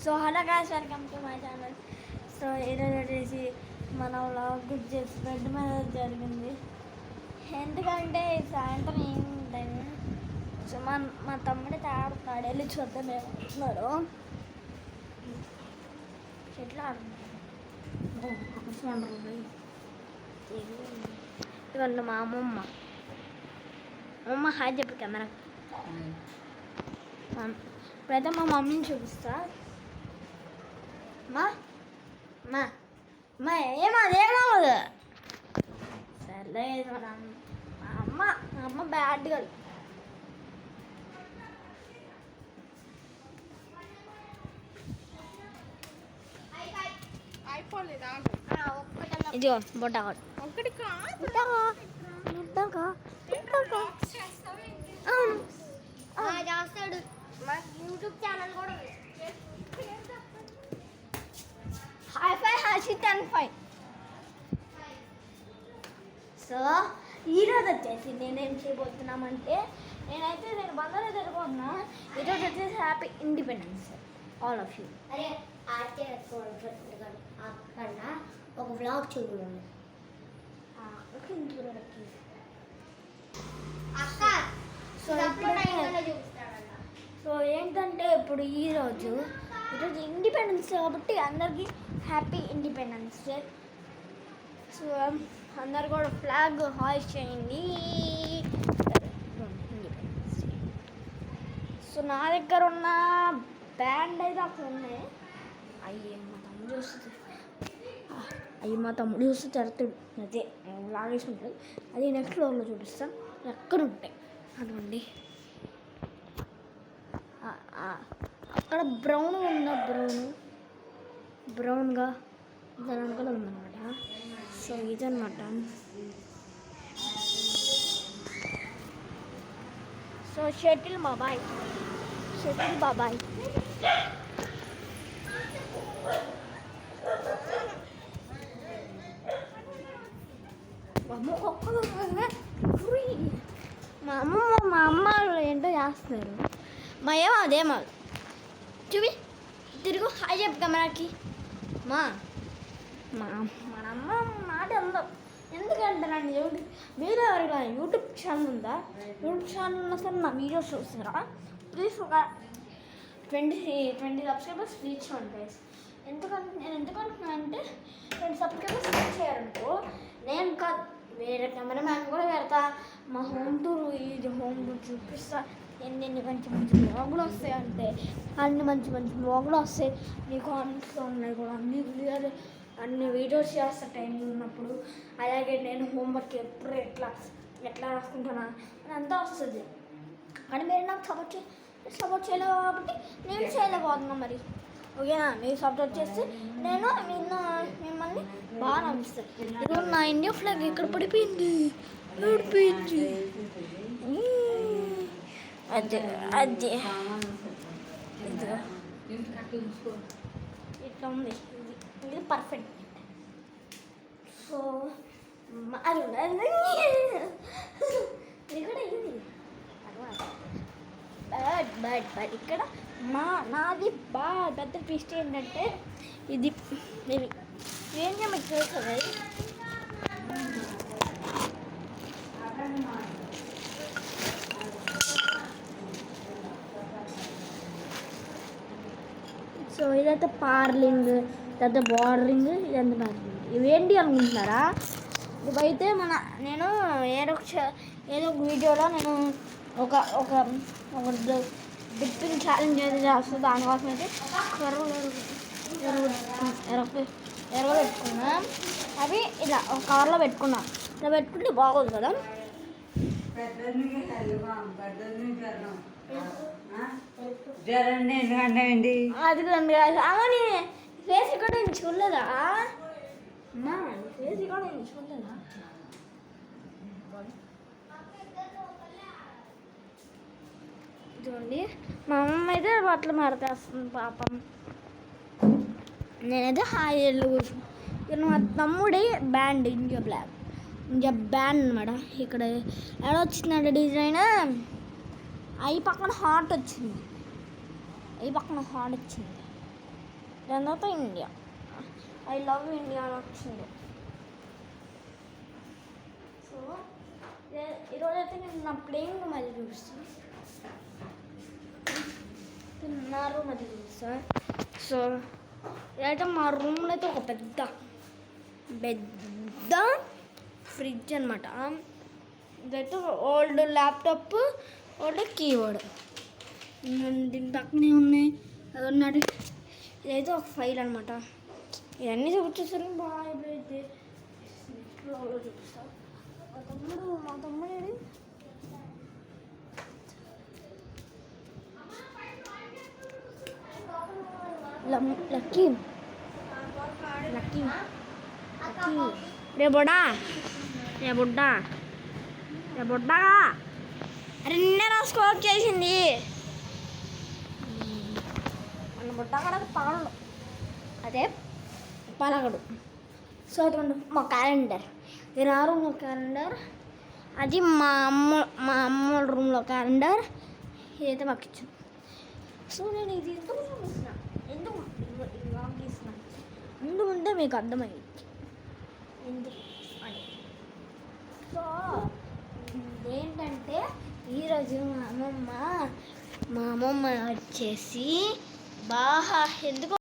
So hello guys, welcome to my channel. So ఈరోజు వచ్చేసి మన వ్లాగ్ చేసి బెడ్ మీద జరిగింది. ఎందుకంటే సాయంత్రం ఏముంటుంది. సో మా తమ్ముడి ఆడుతున్నాడు, వెళ్ళి చూద్దాం ఏమంటున్నాడు. చెట్లు ఆడుతున్నాడు. ఇదిగోండి మా అమ్మమ్మ. అమ్మమ్మ హాయ్ చెప్పు కెమెరా. ఇప్పుడైతే మా మమ్మీని చూపిస్తా. మా మా మా ఏమవుదు సర్లే. మా అమ్మ బ్యాడ్ గర్ల్. ఇదిగో బొట్టాడు ఒకటి చేస్తాడు. మా యూట్యూబ్ ఛానల్ కూడా హైఫై హర్షిత్ అండ్ ఫై. సో ఈరోజు వచ్చేసి నేనేం చేయబోతున్నామంటే నేను బంగారు జరుగుతున్నా. ఈరోజు వచ్చేసి happy independence all of you. అరే అక్కడ ఒక వ్లాగ్ చూడండి. సో ఏంటంటే ఇప్పుడు ఈరోజు ఇండిపెండెన్స్ కాబట్టి అందరికీ హ్యాపీ ఇండిపెండెన్స్ డే. సో అందరు కూడా ఫ్లాగ్ హాయిస్ట్ చేయండి. Independence day. సో నా దగ్గర ఉన్న బ్యాండ్ అయితే అక్కడ ఉన్నాయి. మా తమ్ముడు చూస్తే తిరుగుతాడు. అదే లాగేసి ఉంటుంది. అది నెక్స్ట్ ఫ్లోర్లో చూపిస్తాను. ఎక్కడ ఉంటాయి అదండి. అక్కడ బ్రౌన్గా ఉన్న బ్రౌన్గా దాని వెనకాల ఉందన్నమాట. సో ఇదన్నమాట. సో షటిల్ బాబాయ్. మా అమ్మ ఏంటో చేస్తున్నారు. మా అదేమో చూపి తిరుగు హాయ్ చెప్పు కెమెరాకి. మనమ్మ మాట అందం. ఎందుకంటారండి మీరు ఎవరిగా యూట్యూబ్ ఛానల్ ఉందా? యూట్యూబ్ ఛానల్ ఉన్నా సరే నా వీడియోస్ చూస్తారా? ప్లీజ్ ఒక 20 సబ్స్క్రైబర్స్ రీచ్ అవ్వండి. నేను ఎందుకంటున్నా అంటే 20 సబ్స్క్రైబర్స్ రీచ్ అయ్యారనుకో నేను కాదు వేరే కెమెరామ్యాన్ కూడా పెడతా. మా హోమ్ టూర్ చూపిస్తా. ఎన్ని మంచి వ్లాగులు వస్తాయి అంటే అన్ని మంచి వ్లాగులు వస్తాయి. నీ కామెంట్స్లో ఉన్నాయి కూడా అన్ని వీడియోస్ చేస్తా టైం ఉన్నప్పుడు. అలాగే నేను హోంవర్క్ ఎప్పుడు ఎట్లా రాసుకుంటున్నా అని అంతా వస్తుంది. కానీ మీరు నాకు సపోర్ట్ చేయలేదు కాబట్టి నేను చేయలేకపోతున్నా. మరి ఓకేనా? మీరు సపోర్ట్ చేస్తే నేను మిమ్మల్ని బాగా నమ్మిస్తాను. ఇప్పుడు నా ఇండియా ఫ్లాగ్ ఇక్కడ పడిపోయింది. అదే ఇట్లా ఉంది. ఇది పర్ఫెక్ట్. సో అది ఇక్కడ ఇది బట్ ఇక్కడ నాది బాగా పెద్ద ట్విస్ట్ ఏంటంటే ఇది ఏంటో మీకు తెలుస్తుంది. సో ఇదైతే పార్లింగ్, ఇదైతే బార్డరింగ్, ఇదంతా పార్లింగ్. ఇవేంటి అనుకుంటున్నారా? ఇవైతే నేను ఏదో ఒక వీడియోలో నేను ఒక డిప్పింగ్ ఛాలెంజ్ అయితే చేస్తాను. దానికోసం అయితే ఎరగ పెట్టుకున్నా. అవి ఇలా ఒక కవర్లో పెట్టుకున్నా. ఇలా పెట్టుకుంటే బాగోదు కదా. అది అవని ఫేస్ కూడా నేను చూడలేదా? ఫేస్ కూడా నేను చూడలేదా? చూడండి, మా అమ్మమ్మ అయితే బట్టలు మారతేస్తుంది పాపం. నేనైతే హాయ్ కూర్చున్నాను. మా తమ్ముడి బ్యాండ్ ఇండియా బ్యాండ్ అనమాట. ఇక్కడ ఎలా వచ్చిందంటే డిజైన్ అవి పక్కన హార్ట్ వచ్చింది. దాని తర్వాత ఇండియా. ఐ లవ్ ఇండియా అని వచ్చింది. సో ఈరోజైతే నేను నా ప్లేయింగ్ మళ్ళీ చూపిస్తాను, నా రూమ్ అది చూపిస్తాను. సో ఇదైతే మా రూమ్లో అయితే ఒక పెద్ద పెద్ద ఫ్రిడ్జ్ అనమాట. ఇదైతే ఓల్డ్ ల్యాప్టాప్, ఓల్డ్ కీబోర్డ్, దీని పక్కనే ఉన్నాయి. అది ఉన్నది. ఇదైతే ఒక ఫైల్ అనమాట. ఇవన్నీ చూపించేసరికి బాగా అయితే చూపిస్తాను. మా తమ్ముడు లక్కీ లక్కీ లక్కీ రే బొడ్డా, రే బొడ్డా, రే బొడ్డా, నిన్నే రాసుకోవడం చేసింది మన బుట్ట కూడా పగలడు, అదే పలగడు. సో అటువంటి మా క్యాలెండర్, ఇది నా రూమ్లో క్యాలెండర్, అది మా అమ్మ రూమ్లో క్యాలెండర్, ఇదైతే మాకు ఇచ్చాను. సో నేను ఇది ఎందుకు చూపిస్తున్నాను, ఎందుకు గీస్తున్నాను ఎందుకంటే మీకు అర్థమైంది ఎందుకు అని. సో ఏంటంటే ఈరోజు మా అమ్మమ్మ వచ్చేసి బాగా ఎందుకు